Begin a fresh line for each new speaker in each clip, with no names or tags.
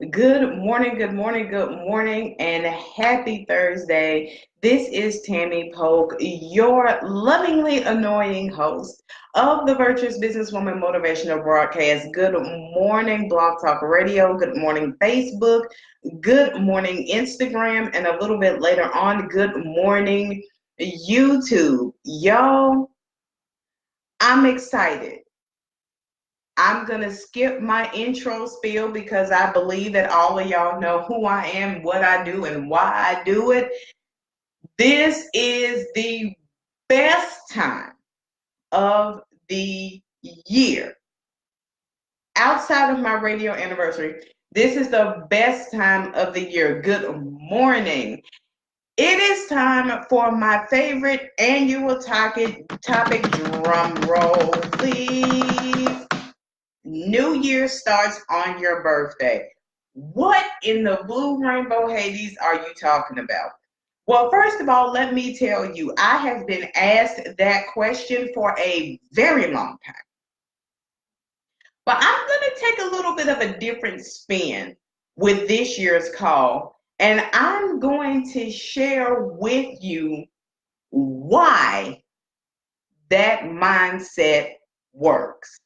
Good morning, good morning, good morning, and happy Thursday. This is Tammy Polk, your lovingly annoying host of the Virtuous Businesswoman Motivational Broadcast. Good morning, Blog Talk Radio. Good morning, Facebook. Good morning, Instagram. And a little bit later on, good morning, YouTube. Y'all, I'm excited. I'm going to skip my intro spiel because I believe that all of y'all know who I am, what I do, and why I do it. This is the best time of the year. Outside of my radio anniversary, this is the best time of the year. Good morning. It is time for my favorite annual topic drum roll, please. New Year starts on your birthday. What in the blue rainbow Hades are you talking about? Well, first of all, let me tell you, I have been asked that question for a very long time. But I'm going to take a little bit of a different spin with this year's call, and I'm going to share with you why that mindset works.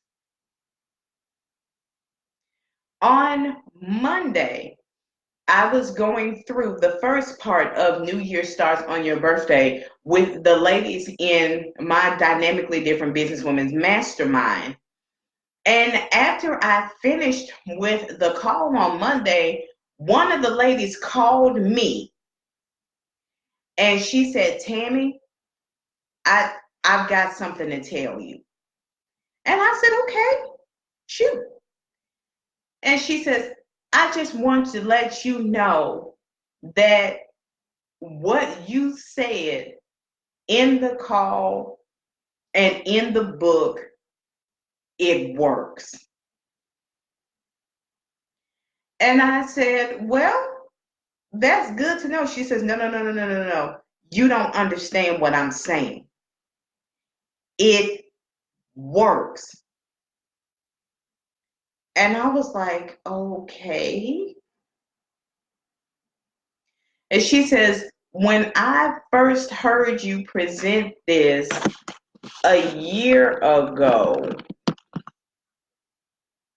On Monday, I was going through the first part of New Year Starts on Your Birthday with the ladies in my Dynamically Different Businesswomen's Mastermind. And after I finished with the call on Monday, one of the ladies called me and she said, Tammy, I've got something to tell you. And I said, okay, shoot. And she says, I just want to let you know that what you said in the call and in the book, it works. And I said, well, that's good to know. She says, no. You don't understand what I'm saying. It works. And I was like, okay. And she says, when I first heard you present this a year ago,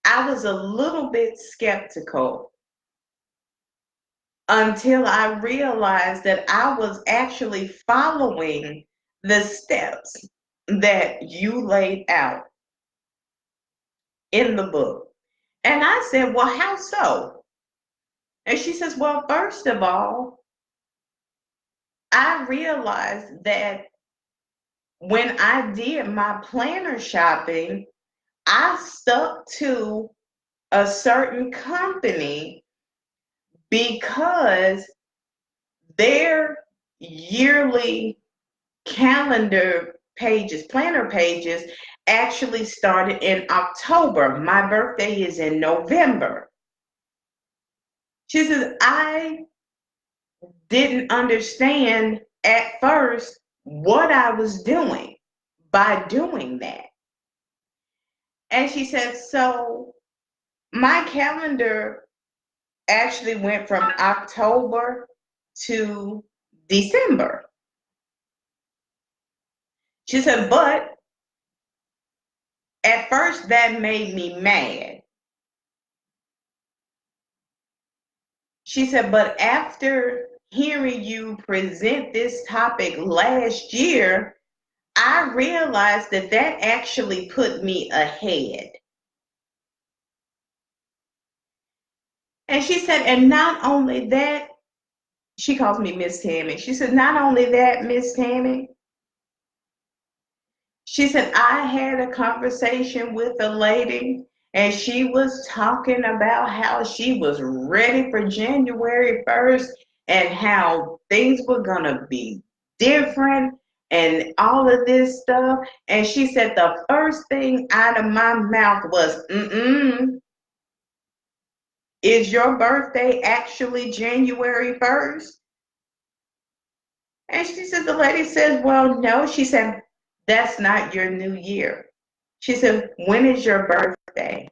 I was a little bit skeptical until I realized that I was actually following the steps that you laid out in the book. And I said, well, how so? And she says, well, first of all, I realized that when I did my planner shopping, I stuck to a certain company because their yearly calendar pages, planner pages, actually started in October. My birthday is in November. She says, I didn't understand at first what I was doing by doing that. And she said, so my calendar actually went from October to December. She said, but at first that made me mad. She said, but after hearing you present this topic last year, I realized that that actually put me ahead. And she said, and not only that, she calls me Miss Tammy. She said, not only that, Miss Tammy, she said, I had a conversation with a lady and she was talking about how she was ready for January 1st and how things were going to be different and all of this stuff. And she said, the first thing out of my mouth was, is your birthday actually January 1st? And she said, the lady said, well, no. She said, that's not your new year. She said, when is your birthday?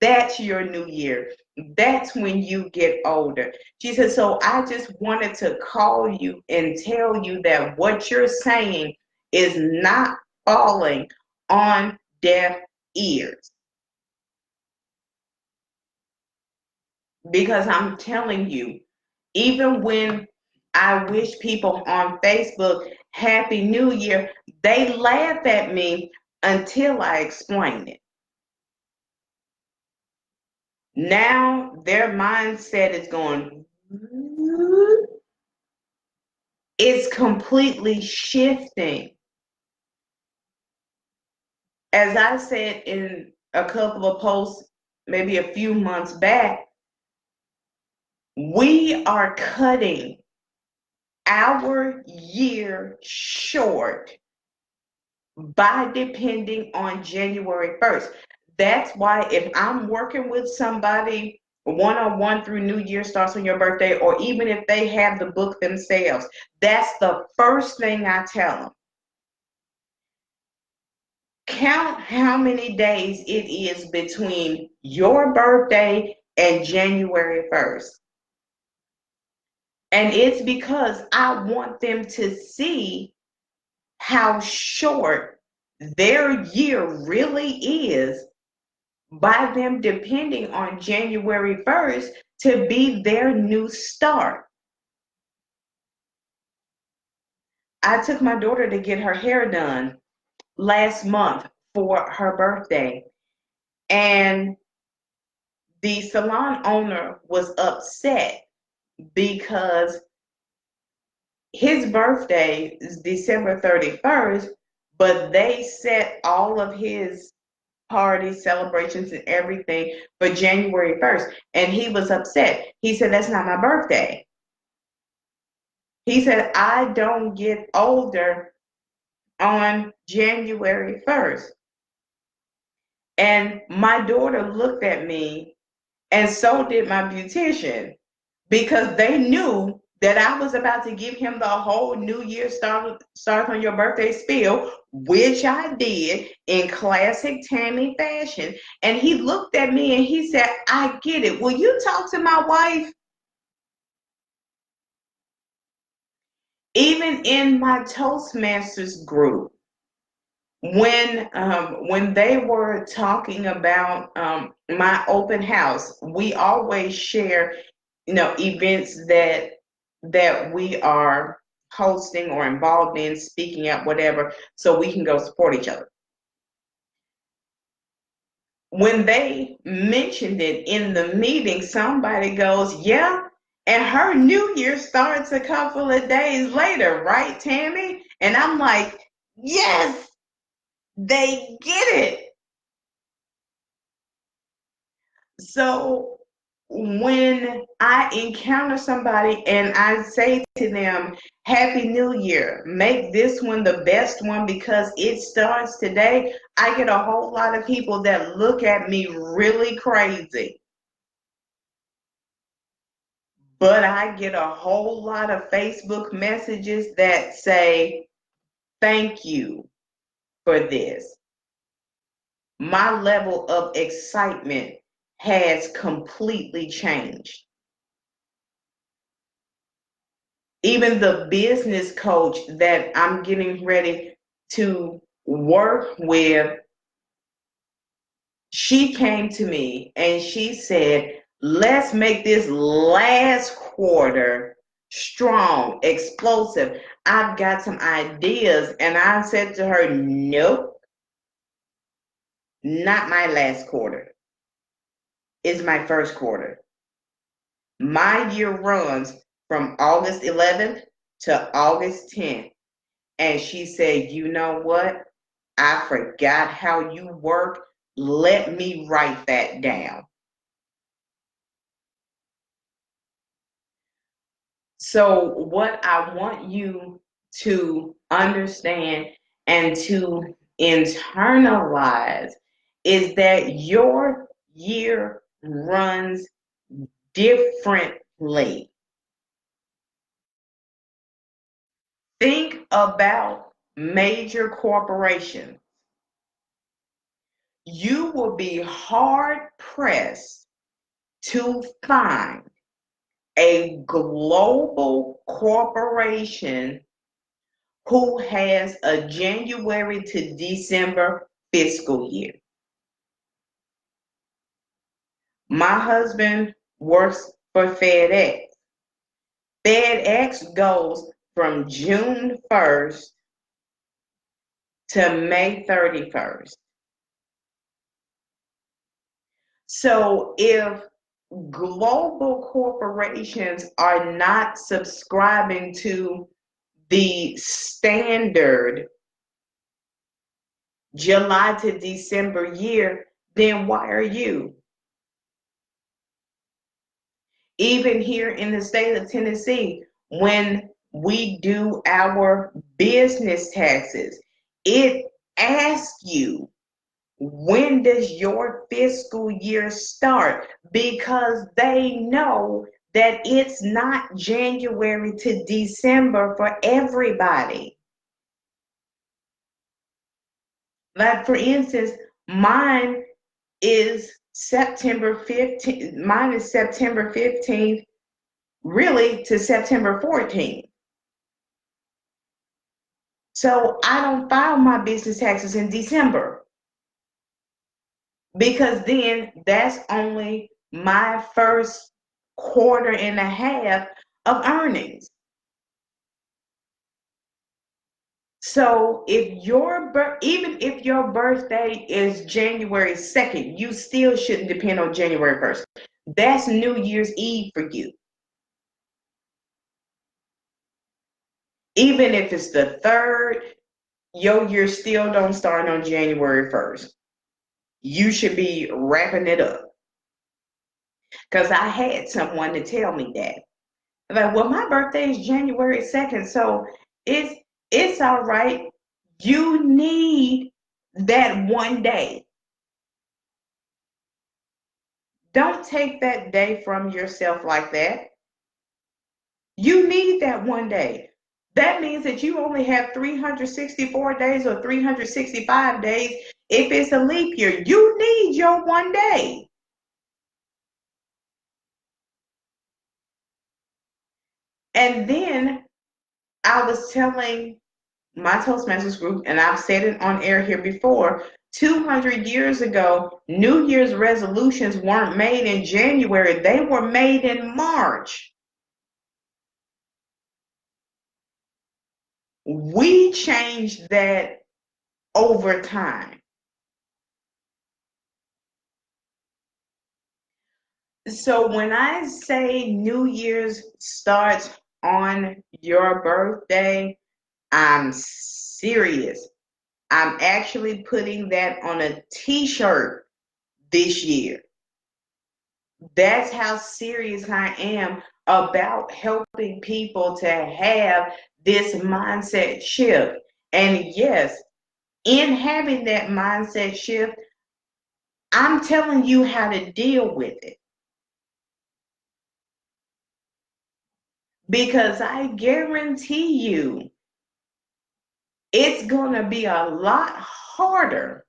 That's your new year. That's when you get older. She said, so I just wanted to call you and tell you that what you're saying is not falling on deaf ears. Because I'm telling you, even when I wish people on Facebook Happy New Year, they laugh at me until I explain it. Now their mindset is going, it's completely shifting. As I said in a couple of posts, maybe a few months back, we are cutting our year short by depending on January 1st. That's why if I'm working with somebody one-on-one through New Year starts on your birthday, or even if they have the book themselves, that's the first thing I tell them. Count how many days it is between your birthday and January 1st. And it's because I want them to see how short their year really is by them depending on January 1st to be their new start. I took my daughter to get her hair done last month for her birthday, and the salon owner was upset because his birthday is December 31st, but they set all of his parties, celebrations, and everything for January 1st. And he was upset. He said, that's not my birthday. He said, I don't get older on January 1st. And my daughter looked at me, and so did my beautician, because they knew that I was about to give him the whole New Year start on your birthday spiel, which I did in classic Tammy fashion. And he looked at me and he said, I get it. Will you talk to my wife? Even in my Toastmasters group, when they were talking about my open house, we always share, events that we are hosting or involved in, speaking at whatever, so we can go support each other. When they mentioned it in the meeting, somebody goes, yeah, and her new year starts a couple of days later, right, Tammy? And I'm like, yes, they get it. So when I encounter somebody and I say to them, Happy New Year, make this one the best one because it starts today, I get a whole lot of people that look at me really crazy. But I get a whole lot of Facebook messages that say, thank you for this. My level of excitement has completely changed. Even the business coach that I'm getting ready to work with, she came to me and she said, let's make this last quarter strong, explosive. I've got some ideas. And I said to her, nope, not my last quarter. It's my first quarter. My year runs from August 11th to August 10th. And she said, you know what? I forgot how you work. Let me write that down. So, what I want you to understand and to internalize is that your year runs differently. Think about major corporations. you will be hard pressed to find a global corporation who has a January to December fiscal year. My husband works for FedEx. FedEx goes from June 1st to May 31st. So if global corporations are not subscribing to the standard July to December year, then why are you? Even here in the state of Tennessee, when we do our business taxes, it asks you, when does your fiscal year start? Because they know that it's not January to December for everybody. Like, for instance, mine is September 15th. Mine is September 15th, really, to September 14th. So I don't file my business taxes in December, because then that's only my first quarter and a half of earnings. So even if your birthday is January 2nd, you still shouldn't depend on January 1st. That's New Year's Eve for you. Even if it's the 3rd, your year still don't start on January 1st. You should be wrapping it up. Because I had someone to tell me that. Like, well, my birthday is January 2nd, so it's all right. You need that one day. Don't take that day from yourself like that. You need that one day. That means that you only have 364 days or 365 days if it's a leap year. You need your one day. And then I was telling my Toastmasters group, and I've said it on air here before, 200 years ago, New Year's resolutions weren't made in January, they were made in March. We changed that over time. So when I say New Year's starts on your birthday, I'm serious. I'm actually putting that on a t-shirt this year. That's how serious I am about helping people to have this mindset shift. And yes, in having that mindset shift, I'm telling you how to deal with it. Because I guarantee you, it's going to be a lot harder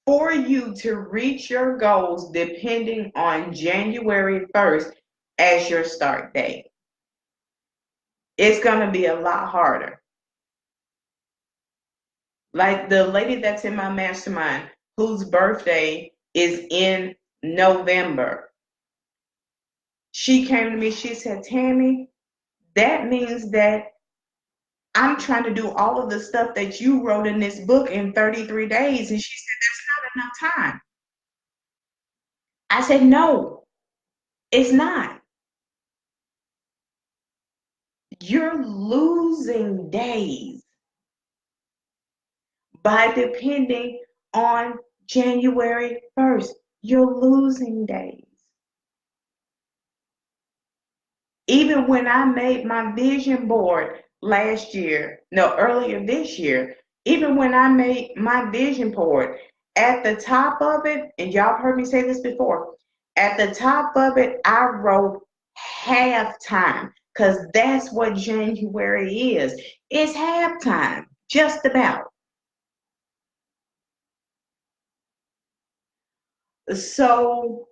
for you to reach your goals depending on January 1st as your start date. It's going to be a lot harder. Like the lady that's in my mastermind, whose birthday is in November, she came to me, she said, Tammy, that means that I'm trying to do all of the stuff that you wrote in this book in 33 days. And she said, that's not enough time. I said, no, it's not. You're losing days by depending on January 1st. You're losing days. Even when I made my vision board earlier this year, even when I made my vision board, at the top of it, and y'all have heard me say this before, at the top of it, I wrote halftime, because that's what January is. It's halftime, just about. So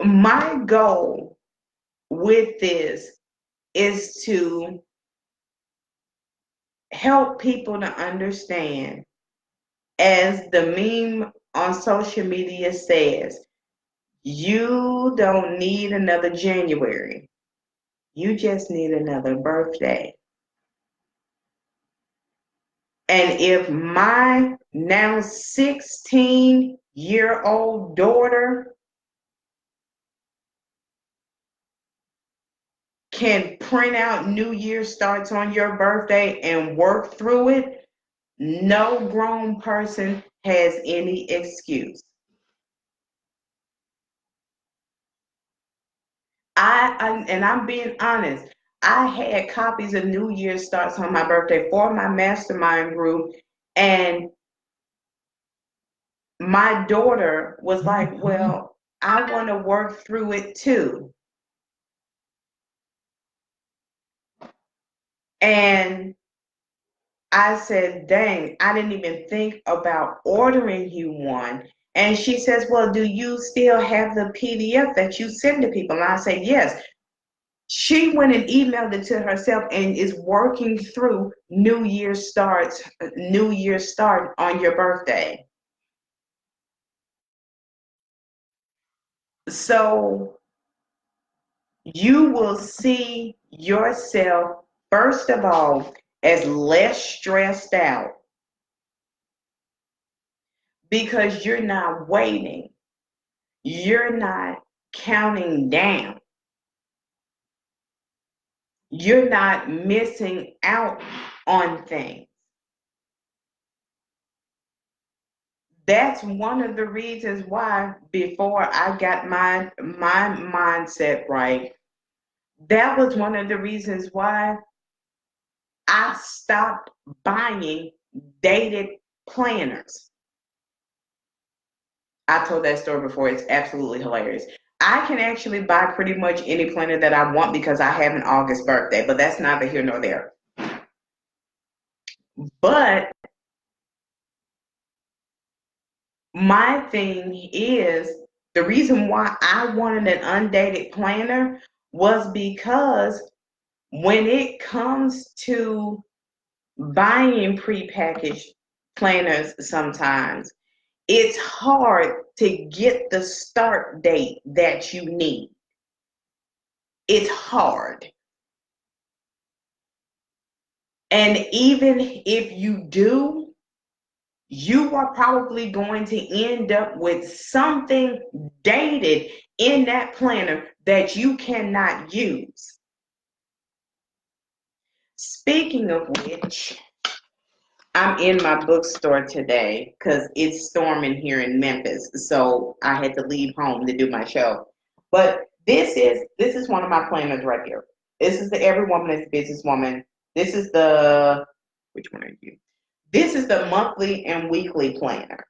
my goal with this is to help people to understand, as the meme on social media says, you don't need another January. You just need another birthday. And if my now 16-year-old daughter can print out New Year starts on your birthday and work through it, no grown person has any excuse. And I'm being honest, I had copies of New Year starts on my birthday for my mastermind group, and my daughter was like, well, I want to work through it too. And I said, dang, I didn't even think about ordering you one. And she says, well, do you still have the PDF that you send to people? And I said, yes. She went and emailed it to herself and is working through New Year start on your birthday. So you will see yourself, first of all, as less stressed out because you're not waiting. You're not counting down. You're not missing out on things. That's one of the reasons why, before I got my mindset right, that was one of the reasons why I stopped buying dated planners. I told that story before. It's absolutely hilarious. I can actually buy pretty much any planner that I want because I have an August birthday, but that's neither here nor there. But my thing is, the reason why I wanted an undated planner was because when it comes to buying prepackaged planners, sometimes it's hard to get the start date that you need. It's hard. And even if you do, you are probably going to end up with something dated in that planner that you cannot use. Speaking of which, I'm in my bookstore today because it's storming here in Memphis, so I had to leave home to do my show. But this is one of my planners right here. This is the Every Woman is a Businesswoman. This is the which one are you? This is the monthly and weekly planner.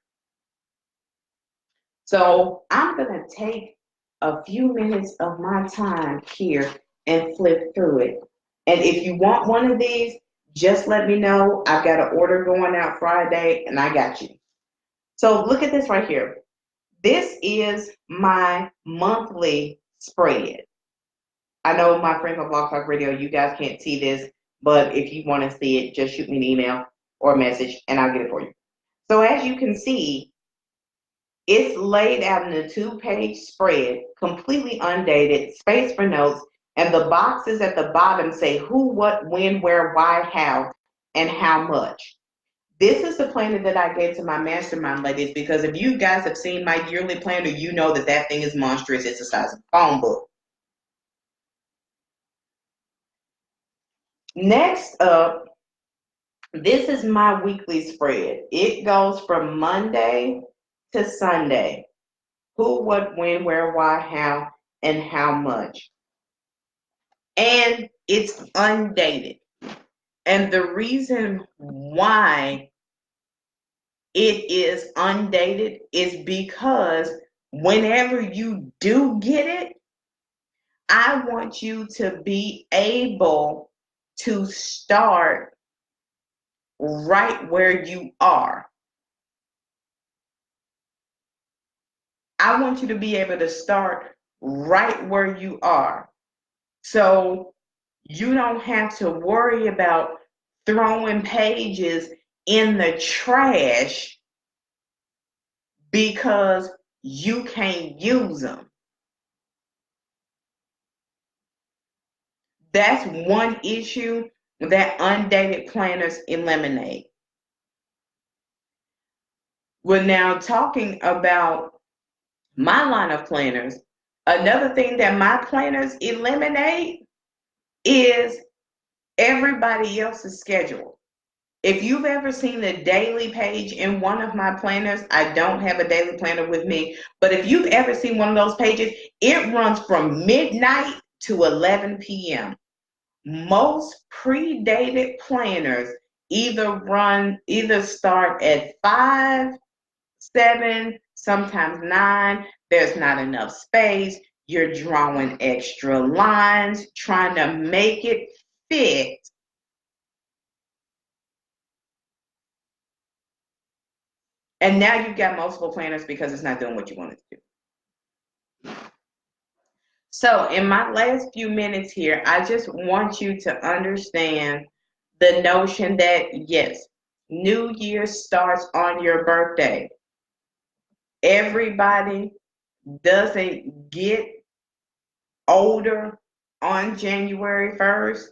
So I'm gonna take a few minutes of my time here and flip through it. And if you want one of these, just let me know. I've got an order going out Friday and I got you. So look at this right here. This is my monthly spread. I know my friends on Blog Talk Radio, you guys can't see this, but if you want to see it, just shoot me an email or a message and I'll get it for you. So as you can see, it's laid out in a 2-page spread, completely undated, space for notes, and the boxes at the bottom say who, what, when, where, why, how, and how much. This is the planner that I gave to my mastermind ladies because if you guys have seen my yearly planner, you know that that thing is monstrous. It's the size of a phone book. Next up, this is my weekly spread. It goes from Monday to Sunday. Who, what, when, where, why, how, and how much. And it's undated. And the reason why it is undated is because whenever you do get it, I want you to be able to start right where you are. I want you to be able to start right where you are. So you don't have to worry about throwing pages in the trash because you can't use them. That's one issue that undated planners eliminate. We're now talking about my line of planners. Another thing that my planners eliminate is everybody else's schedule. If you've ever seen the daily page in one of my planners, I don't have a daily planner with me, but if you've ever seen one of those pages, it runs from midnight to 11 p.m. Most predated planners either start at 5, 7, sometimes 9. There's not enough space. You're drawing extra lines, trying to make it fit. And now you've got multiple planners because it's not doing what you want it to do. So in my last few minutes here, I just want you to understand the notion that, yes, New Year starts on your birthday. Everybody doesn't get older on January 1st.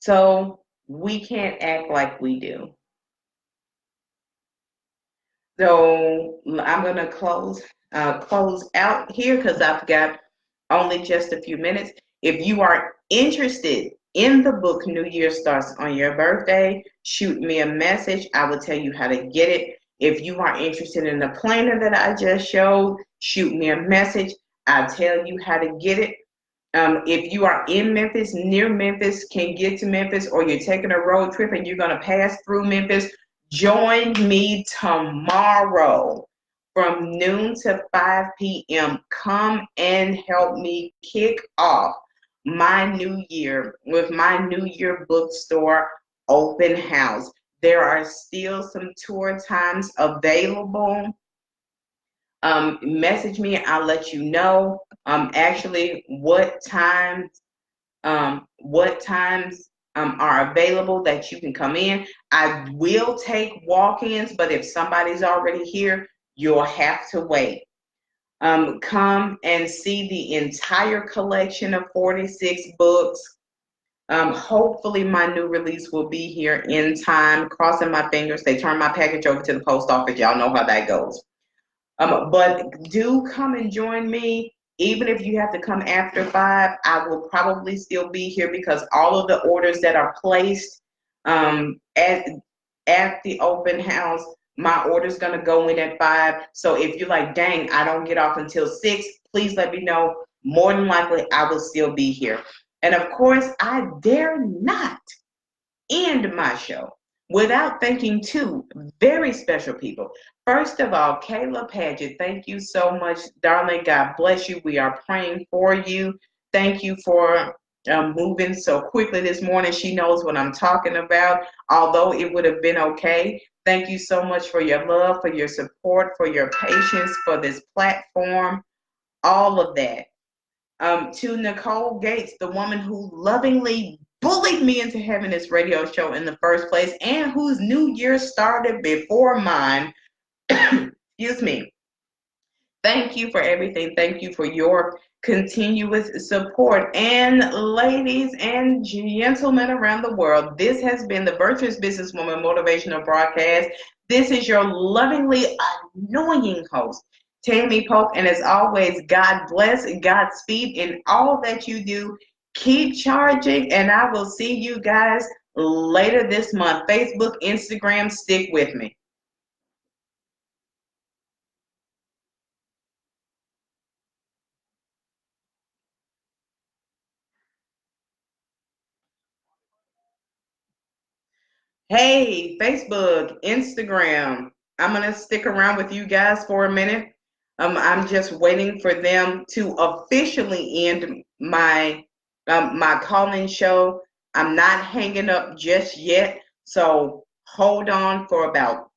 So we can't act like we do. So I'm going to close out here because I've got only just a few minutes. If you are interested in the book New Year Starts on Your Birthday, shoot me a message. I will tell you how to get it. If you are interested in the planner that I just showed, shoot me a message. I'll tell you how to get it. If you are in Memphis, near Memphis, can get to Memphis, or you're taking a road trip and you're going to pass through Memphis, join me tomorrow from noon to 5 p.m. Come and help me kick off my new year with my New Year bookstore open house. There are still some tour times available. Message me, I'll let you know actually what times are available that you can come in. I will take walk-ins, but if somebody's already here, you'll have to wait. Come and see the entire collection of 46 books. Hopefully my new release will be here in time. Crossing my fingers. They turn my package over to the post office. Y'all know how that goes. But do come and join me. Even if you have to come after 5, I will probably still be here because all of the orders that are placed at the open house, my order's going to go in at 5. So if you're like, dang, I don't get off until 6, please let me know. More than likely, I will still be here. And of course, I dare not end my show without thanking two very special people. First of all, Kayla Paget, thank you so much, darling. God bless you. We are praying for you. Thank you for moving so quickly this morning. She knows what I'm talking about, although it would have been okay. Thank you so much for your love, for your support, for your patience, for this platform, all of that. To Nicole Gates, the woman who lovingly bullied me into having this radio show in the first place and whose new year started before mine. Excuse me. Thank you for everything. Thank you for your continuous support. And ladies and gentlemen around the world, this has been the Virtuous Businesswoman Motivational Broadcast. This is your lovingly annoying host, Tammy Polk. And as always, God bless, Godspeed in all that you do. Keep charging, and I will see you guys later this month. Facebook, Instagram, stick with me. Hey, Facebook, Instagram. I'm going to stick around with you guys for a minute. I'm just waiting for them to officially end my call-in show. I'm not hanging up just yet, so hold on for about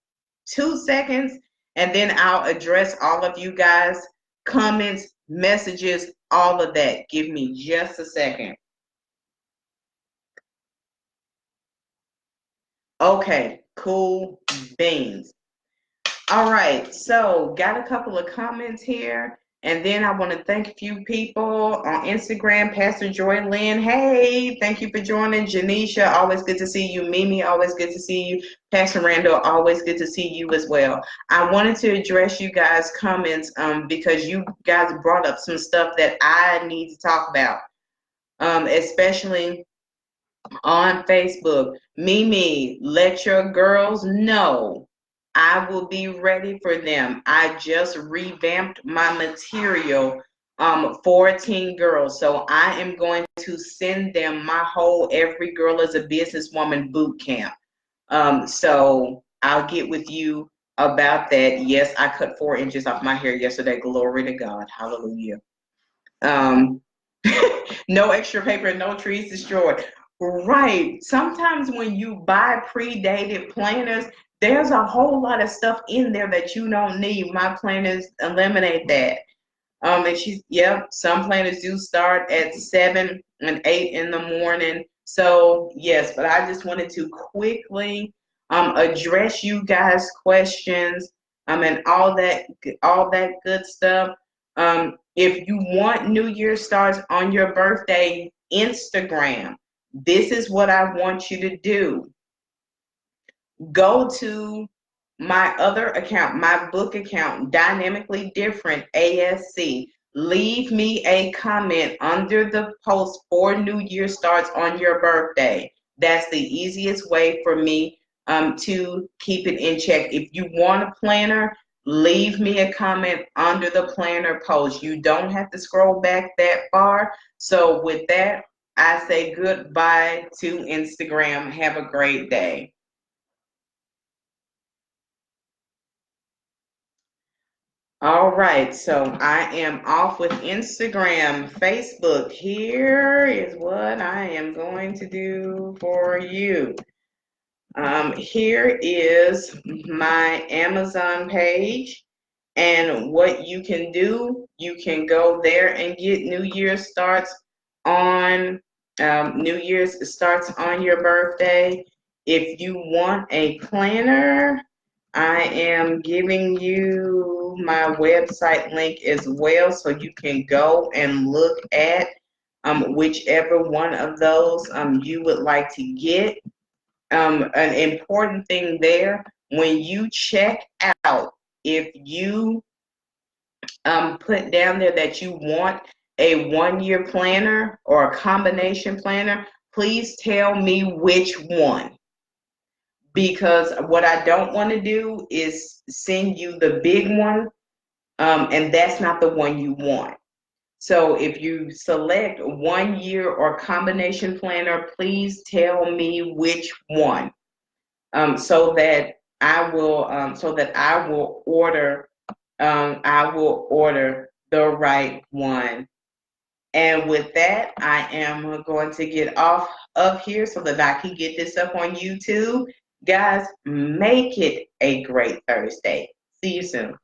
2 seconds, and then I'll address all of you guys' comments, messages, all of that. Give me just a second. Okay, cool beans. All right, so got a couple of comments here, and then I want to thank a few people on Instagram. Pastor Joy Lynn, hey, thank you for joining. Janisha, always good to see you. Mimi, always good to see you. Pastor Randall, always good to see you as well. I wanted to address you guys' comments because you guys brought up some stuff that I need to talk about, especially on Facebook. Mimi, let your girls know I will be ready for them. I just revamped my material for teen girls. So I am going to send them my whole Every Girl is a Businesswoman boot camp. So I'll get with you about that. Yes, I cut 4 inches off my hair yesterday. Glory to God. Hallelujah. Um, no extra paper, no trees destroyed. Right. Sometimes when you buy pre-dated planners, there's a whole lot of stuff in there that you don't need. My planners eliminate that. And yep, some planners do start at 7 and 8 in the morning. So yes, but I just wanted to quickly address you guys' questions and all that good stuff. If you want New Year starts on your birthday, Instagram, this is what I want you to do. Go to my other account, my book account, Dynamically Different ASC. Leave me a comment under the post for New Year starts on your birthday. That's the easiest way for me to keep it in check. If you want a planner, leave me a comment under the planner post. You don't have to scroll back that far. So with that, I say goodbye to Instagram. Have a great day. All right, so I am off with Instagram. Facebook, here is what I am going to do for you. Here is my Amazon page, and what you can do, you can go there and get on New Year's starts on your birthday. If you want a planner, I am giving you my website link as well, so you can go and look at whichever one of those you would like to get. An important thing there, when you check out, if you put down there that you want a 1-year planner or a combination planner, please tell me which one. Because what I don't want to do is send you the big one, and that's not the one you want. So if you select 1-year or combination planner, please tell me which one, so that I will order the right one. And with that, I am going to get off of here so that I can get this up on YouTube. Guys, make it a great Thursday. See you soon.